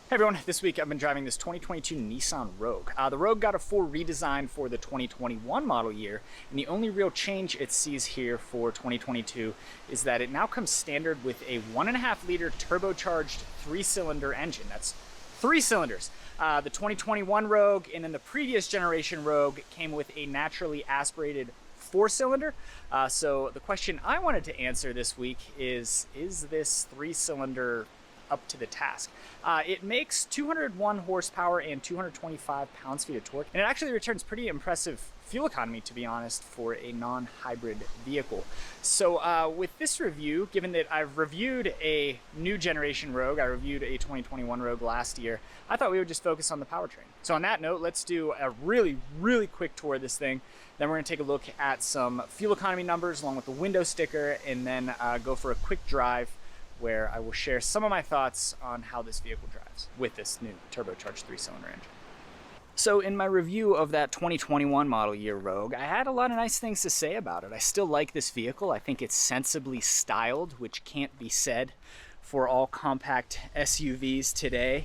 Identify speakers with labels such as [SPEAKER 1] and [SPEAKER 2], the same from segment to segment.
[SPEAKER 1] Hey everyone, this week I've been driving this 2022 Nissan Rogue. The Rogue got a full redesign for the 2021 model year, and the only real change it sees here for 2022 is that it now comes standard with a 1.5 liter turbocharged 3-cylinder engine. That's 3 cylinders. The 2021 Rogue and then the previous generation Rogue came with a naturally aspirated 4-cylinder. So the question I wanted to answer this week is this 3-cylinder up to the task? It makes 201 horsepower and 225 pounds-feet of torque, and it actually returns pretty impressive fuel economy, to be honest, for a non-hybrid vehicle. So with this review, given that I've reviewed a new generation Rogue, I reviewed a 2021 Rogue last year, I thought we would just focus on the powertrain. So on that note, let's do a really quick tour of this thing. Then we're gonna take a look at some fuel economy numbers along with the window sticker, and then go for a quick drive where I will share some of my thoughts on how this vehicle drives with this new turbocharged 3-cylinder engine. So in my review of that 2021 model year Rogue, I had a lot of nice things to say about it. I still like this vehicle. I think it's sensibly styled, which can't be said for all compact SUVs today.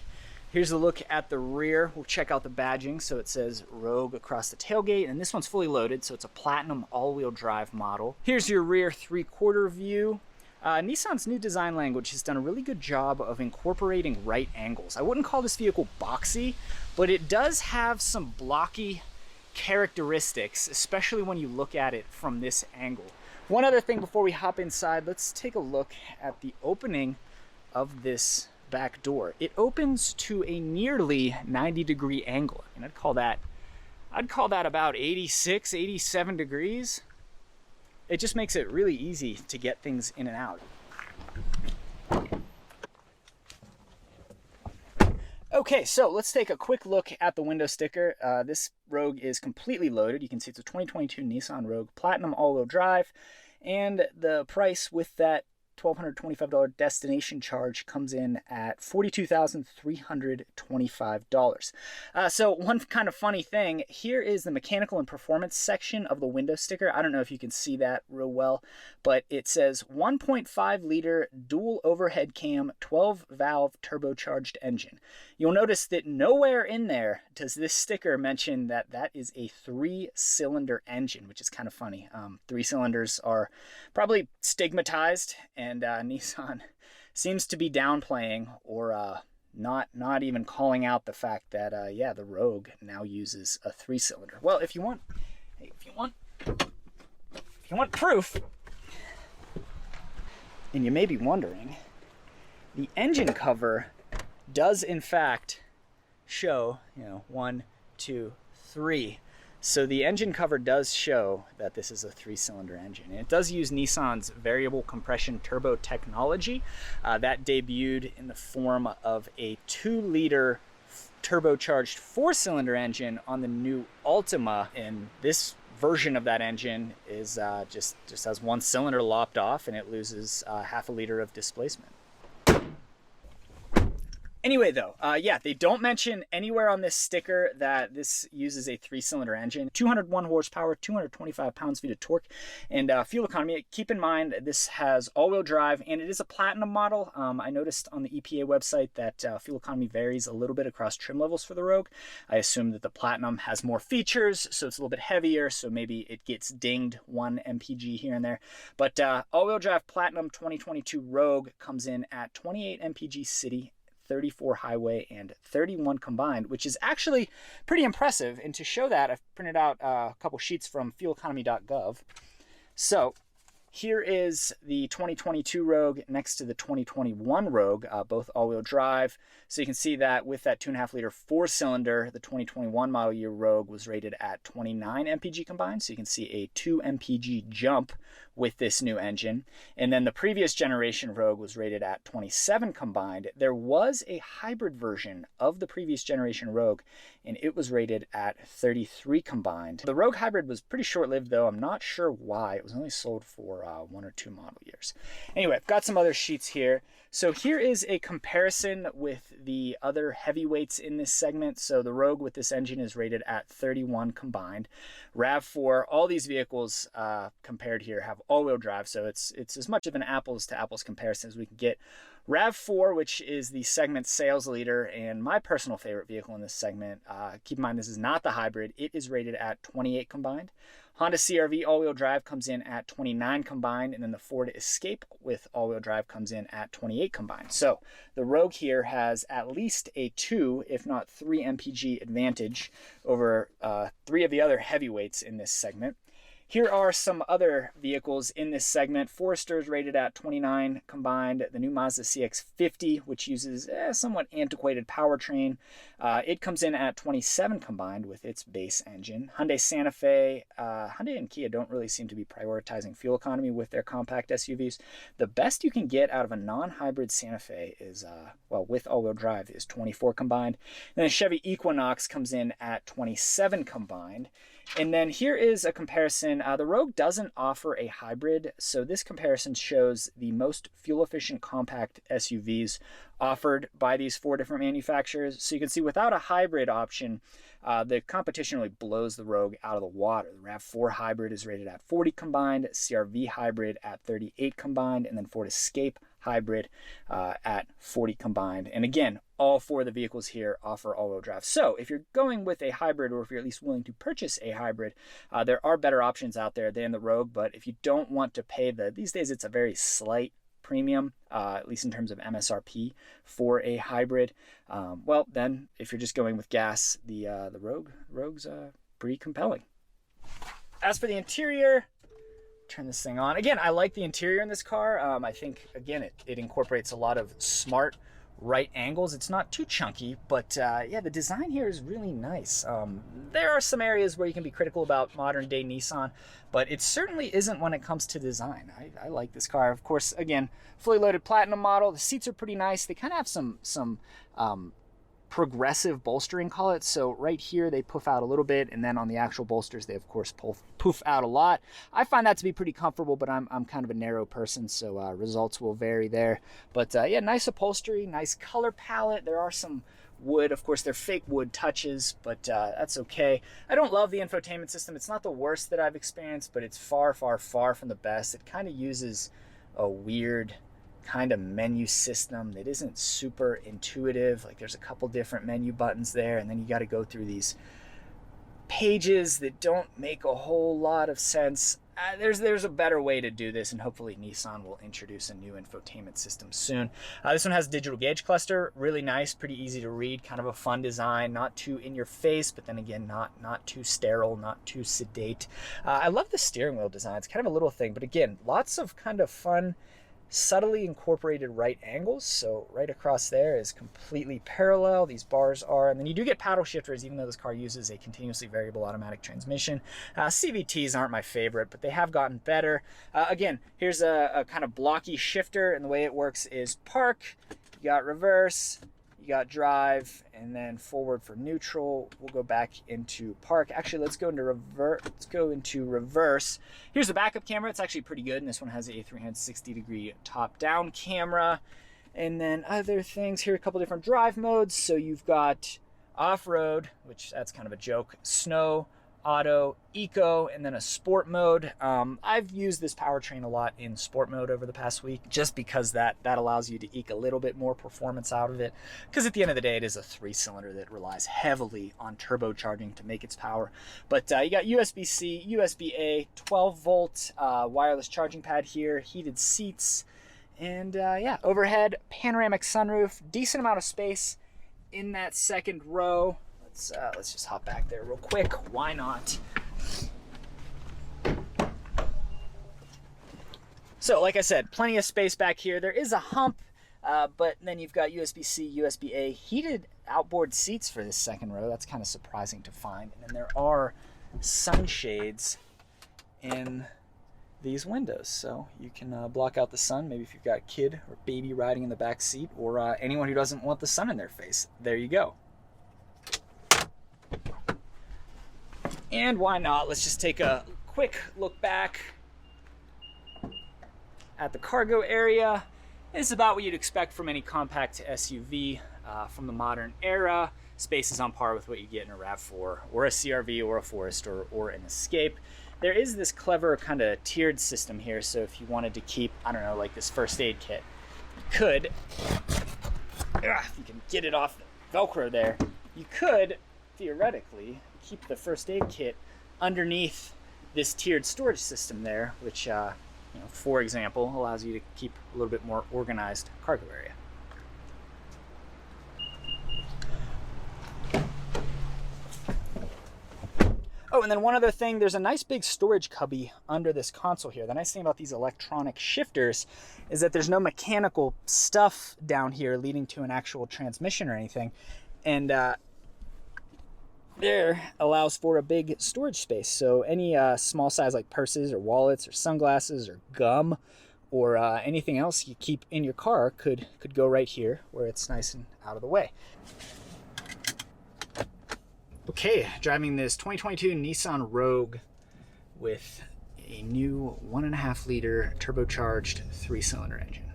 [SPEAKER 1] Here's a look at the rear. We'll check out the badging. So it says Rogue across the tailgate, and this one's fully loaded, so it's a platinum all-wheel drive model. Here's your rear 3/4 view. Nissan's new design language has done a really good job of incorporating right angles. I wouldn't call this vehicle boxy, but it does have some blocky characteristics, especially when you look at it from this angle. One other thing before we hop inside, let's take a look at the opening of this back door. It opens to a nearly 90-degree angle. And I'd call that about 86, 87 degrees. It just makes it really easy to get things in and out. Okay, so let's take a quick look at the window sticker. This Rogue is completely loaded. You can see it's a 2022 Nissan Rogue Platinum all-wheel drive, and the price with that $1,225 destination charge comes in at $42,325. So one kind of funny thing, here is the mechanical and performance section of the window sticker. I don't know if you can see that real well, but it says 1.5 liter dual overhead cam 12 valve turbocharged engine. You'll notice that nowhere in there does this sticker mention that that is a 3-cylinder engine, which is kind of funny. 3 cylinders are probably stigmatized, and Nissan seems to be downplaying or not even calling out the fact that yeah, the Rogue now uses a 3-cylinder. Well, if you want proof, and you may be wondering, the engine cover does in fact show, 1, 2, 3. So the engine cover does show that this is a 3-cylinder engine. And it does use Nissan's variable compression turbo technology. That debuted in the form of a 2-liter turbocharged 4-cylinder engine on the new Altima. And this version of that engine is just has 1 cylinder lopped off, and it loses half a liter of displacement. Anyway, though, yeah, they don't mention anywhere on this sticker that this uses a 3-cylinder engine. 201 horsepower, 225 pounds-feet of torque, and fuel economy. Keep in mind, this has all-wheel drive, and it is a platinum model. I noticed on the EPA website that fuel economy varies a little bit across trim levels for the Rogue. I assume that the platinum has more features, so it's a little bit heavier, so maybe it gets dinged 1 mpg here and there. But all-wheel drive platinum 2022 Rogue comes in at 28 mpg city, 34 highway, and 31 combined, which is actually pretty impressive. And to show that, I've printed out a couple sheets from fueleconomy.gov. So here is the 2022 Rogue next to the 2021 Rogue, both all-wheel drive. So you can see that with that 2.5 liter 4-cylinder, the 2021 model year Rogue was rated at 29 mpg combined. So you can see a 2 mpg jump with this new engine. And then the previous generation Rogue was rated at 27 combined. There was a hybrid version of the previous generation Rogue, and it was rated at 33 combined. The Rogue hybrid was pretty short-lived, though. I'm not sure why. It was only sold for 1 or 2 model years. Anyway, I've got some other sheets here. So here is a comparison with the other heavyweights in this segment. So the Rogue with this engine is rated at 31 combined. RAV4, all these vehicles compared here have all-wheel drive, so it's as much of an apples to apples comparison as we can get. RAV4, which is the segment sales leader and my personal favorite vehicle in this segment. Keep in mind, this is not the hybrid. It is rated at 28 combined. Honda CR-V all-wheel drive comes in at 29 combined, and then the Ford Escape with all-wheel drive comes in at 28 combined. So the Rogue here has at least a 2, if not 3 mpg advantage over 3 of the other heavyweights in this segment. Here are some other vehicles in this segment. Forester is rated at 29 combined. The new Mazda CX-50, which uses a somewhat antiquated powertrain, it comes in at 27 combined with its base engine. Hyundai Santa Fe, Hyundai and Kia don't really seem to be prioritizing fuel economy with their compact SUVs. The best you can get out of a non-hybrid Santa Fe is, well, with all-wheel drive, is 24 combined. And then Chevy Equinox comes in at 27 combined. And then here is a comparison. The Rogue doesn't offer a hybrid, so this comparison shows the most fuel-efficient compact SUVs offered by these 4 different manufacturers. So you can see without a hybrid option, the competition really blows the Rogue out of the water. The RAV4 hybrid is rated at 40 combined, CR-V hybrid at 38 combined, and then Ford Escape hybrid at 40 combined. And again, all 4 of the vehicles here offer all-wheel drive. So if you're going with a hybrid, or if you're at least willing to purchase a hybrid, there are better options out there than the Rogue. But if you don't want to pay
[SPEAKER 2] these days it's a very slight premium, at least in terms of MSRP for a hybrid, well, then if you're just going with gas, the Rogue's pretty compelling. As for the interior, turn this thing on. Again, I like the interior in this car. I think, again, it incorporates a lot of smart right angles. It's not too chunky, but yeah, the design here is really nice. There are some areas where you can be critical about modern day Nissan, but it certainly isn't when it comes to design. I like this car. Of course, again, fully loaded platinum model. The seats are pretty nice. They kind of have some progressive bolstering, call it. So right here they poof out a little bit, and then on the actual bolsters they of course poof out a lot. I find that to be pretty comfortable, but I'm kind of a narrow person, so results will vary there. But yeah, nice upholstery, nice color palette. There are some wood, of course they're fake wood touches, but that's okay. I don't love the infotainment system. It's not the worst that I've experienced, but it's far from the best. It kind of uses a weird kind of menu system that isn't super intuitive. Like there's a couple different menu buttons there, and then you got to go through these pages that don't make a whole lot of sense. There's a better way to do this, and hopefully Nissan will introduce a new infotainment system soon. This one has a digital gauge cluster, really nice, pretty easy to read, kind of a fun design, not too in your face, but then again, not too sterile, not too sedate. I love the steering wheel design. It's kind of a little thing, but again, lots of kind of fun, subtly incorporated right angles. So right across there is completely parallel, these bars are, and then you do get paddle shifters, even though this car uses a continuously variable automatic transmission. CVTs aren't my favorite, but they have gotten better. Again, here's a kind of blocky shifter, and the way it works is park, you got reverse, you got drive, and then forward for neutral. We'll go back into park. Actually, let's go into reverse. Here's the backup camera. It's actually pretty good, and this one has a 360-degree top-down camera. And then other things here, a couple different drive modes. So you've got off-road, which that's kind of a joke, snow, auto, eco, and then a sport mode. I've used this powertrain a lot in sport mode over the past week, just because that allows you to eke a little bit more performance out of it, because at the end of the day it is a 3-cylinder that relies heavily on turbocharging to make its power. But you got USB-C, USB-A, 12-volt wireless charging pad here, heated seats, and yeah, overhead panoramic sunroof, decent amount of space in that second row. Let's just hop back there real quick. Why not? So, like I said, plenty of space back here. There is a hump, but then you've got USB-C, USB-A, heated outboard seats for this second row. That's kind of surprising to find. And then there are sunshades in these windows, so you can block out the sun. Maybe if you've got a kid or baby riding in the back seat, or anyone who doesn't want the sun in their face. There you go. And why not? Let's just take a quick look back at the cargo area. This is about what you'd expect from any compact SUV from the modern era. Space is on par with what you get in a RAV4 or a CR-V or a Forester or an Escape. There is this clever kind of tiered system here, so if you wanted to keep, I don't know, like this first aid kit, could, if you can get it off the Velcro there, you could theoretically keep the first aid kit underneath this tiered storage system there, which, for example, allows you to keep a little bit more organized cargo area. Oh, and then one other thing, there's a nice big storage cubby under this console here. The nice thing about these electronic shifters is that there's no mechanical stuff down here leading to an actual transmission or anything. And there allows for a big storage space. So any small size like purses or wallets or sunglasses or gum or anything else you keep in your car could go right here where it's nice and out of the way. Okay, driving this 2022 Nissan Rogue with a new 1.5 liter turbocharged 3-cylinder engine.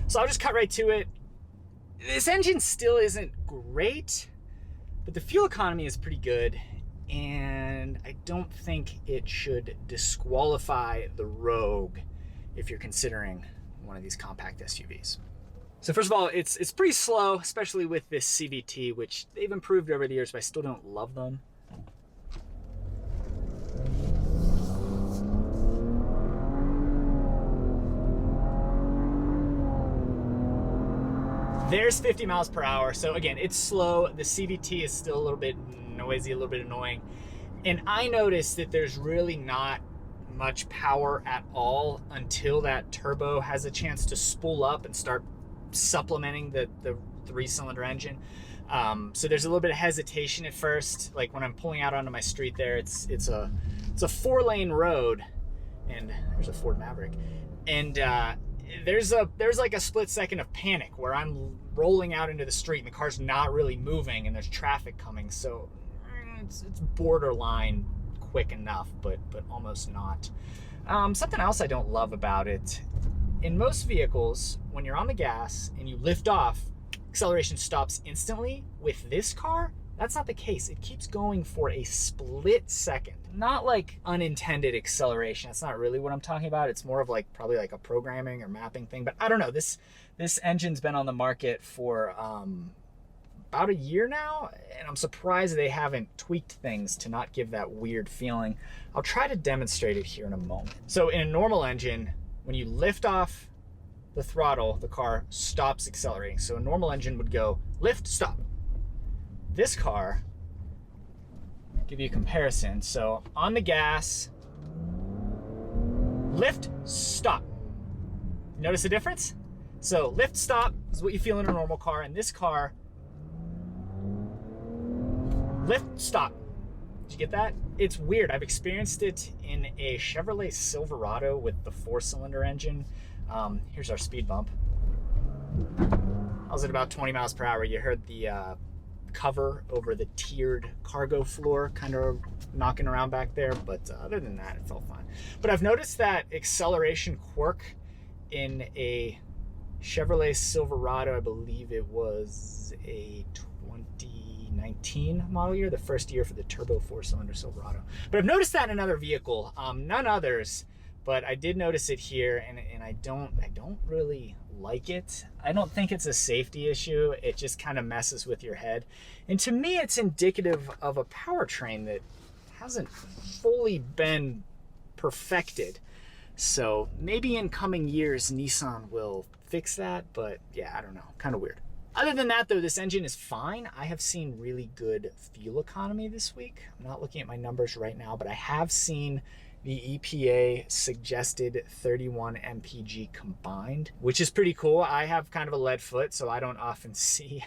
[SPEAKER 2] So I'll just cut right to it. This engine still isn't great, but the fuel economy is pretty good, and I don't think it should disqualify the Rogue if you're considering one of these compact SUVs. So first of all, it's pretty slow, especially with this CVT, which they've improved over the years, but I still don't love them. There's 50 miles per hour. So again, it's slow. The CVT is still a little bit noisy, a little bit annoying. And I noticed that there's really not much power at all until that turbo has a chance to spool up and start supplementing the 3-cylinder engine. So there's a little bit of hesitation at first. Like when I'm pulling out onto my street there, it's a 4-lane road, and there's a Ford Maverick. And there's like a split second of panic where I'm rolling out into the street and the car's not really moving and there's traffic coming. So it's borderline quick enough, but almost not. Something else I don't love about it, in most vehicles, when you're on the gas and you lift off, acceleration stops instantly. With this car, that's not the case. It keeps going for a split second. Not like unintended acceleration. That's not really what I'm talking about. It's more of like probably like a programming or mapping thing. But I don't know. This engine's been on the market for about a year now, and I'm surprised they haven't tweaked things to not give that weird feeling. I'll try to demonstrate it here in a moment. So in a normal engine, when you lift off the throttle, the car stops accelerating. So a normal engine would go lift, stop. This car, I'll give you a comparison. So on the gas, lift, stop. Notice the difference? So lift, stop is what you feel in a normal car. In this car, lift, stop. Did you get that? It's weird. I've experienced it in a Chevrolet Silverado with the 4-cylinder engine. Here's our speed bump. I was at about 20 miles per hour. You heard the cover over the tiered cargo floor kind of knocking around back there, but other than that, it's all fine. But I've noticed that acceleration quirk in a Chevrolet Silverado, I believe it was a 2019 model year, the first year for the turbo 4-cylinder Silverado. But I've noticed that in another vehicle, none others, but I did notice it here, and I don't really like it. I don't think it's a safety issue. It just kind of messes with your head. And to me, it's indicative of a powertrain that hasn't fully been perfected. So maybe in coming years, Nissan will fix that, but yeah, I don't know, kind of weird. Other than that though, this engine is fine. I have seen really good fuel economy this week. I'm not looking at my numbers right now, but I have seen the EPA suggested 31 mpg combined, which is pretty cool. I have kind of a lead foot, so I don't often see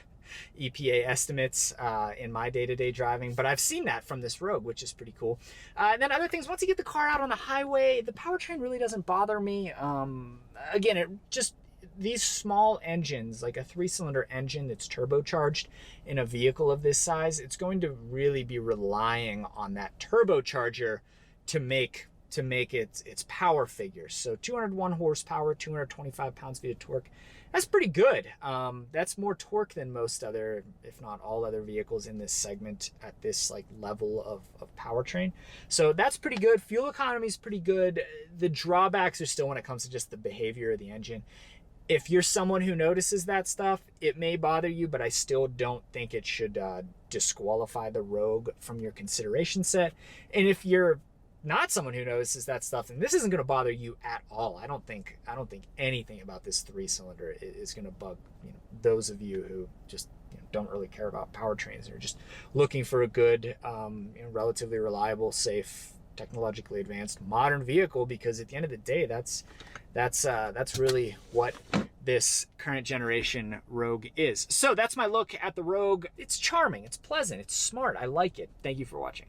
[SPEAKER 2] EPA estimates in my day-to-day driving, but I've seen that from this Rogue, which is pretty cool. And then other things, once you get the car out on the highway, the powertrain really doesn't bother me. Again, it just, these small engines, like a 3-cylinder engine that's turbocharged in a vehicle of this size, it's going to really be relying on that turbocharger to make its power figures. So 201 horsepower, 225 pounds-feet of torque. That's pretty good. That's more torque than most other, if not all other vehicles in this segment at this like level of powertrain. So that's pretty good. Fuel economy is pretty good. The drawbacks are still when it comes to just the behavior of the engine. if you're someone who notices that stuff, it may bother you, but I still don't think it should disqualify the Rogue from your consideration set. And if you're not someone who notices that stuff, then this isn't going to bother you at all. I don't think anything about this 3-cylinder is going to bug those of you who just don't really care about powertrains or just looking for a good, relatively reliable, safe, technologically advanced, modern vehicle. Because at the end of the day, that's really what this current generation Rogue is. So that's my look at the Rogue. It's charming, it's pleasant, it's smart. I like it. Thank you for watching.